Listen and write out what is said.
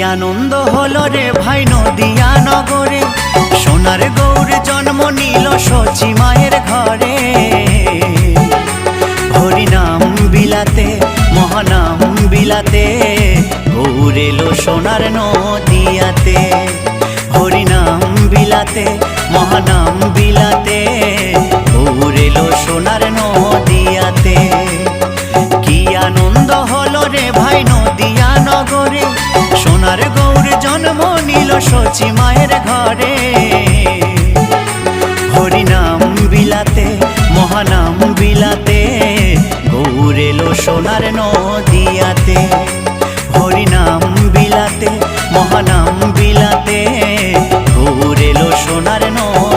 আনন্দ হলো রে ভাই নদিয়া নগরে, সোনার গৌর জন্ম নিল সচি মায়ের ঘরে। হরিনাম বিলাতে মহানাম বিলাতে, গৌর এলো সোনার নদিয়াতে। হরিনাম বিলাতে মহানাম বিলাতে, গৌর এলো সোনার নদিয়াতে। কি আনন্দ হলো রে ভাই নদিয়া নগরে, সোনার গৌর জন্ম নিল সচি মায়ের ঘরে। হরিনাম বিলাতে মহানাম বিলাতে, গৌর এলো সোনার নদিয়াতে। হরিনাম বিলাতে মহানাম বিলাতে, গৌর এলো সোনার নদিয়াতে।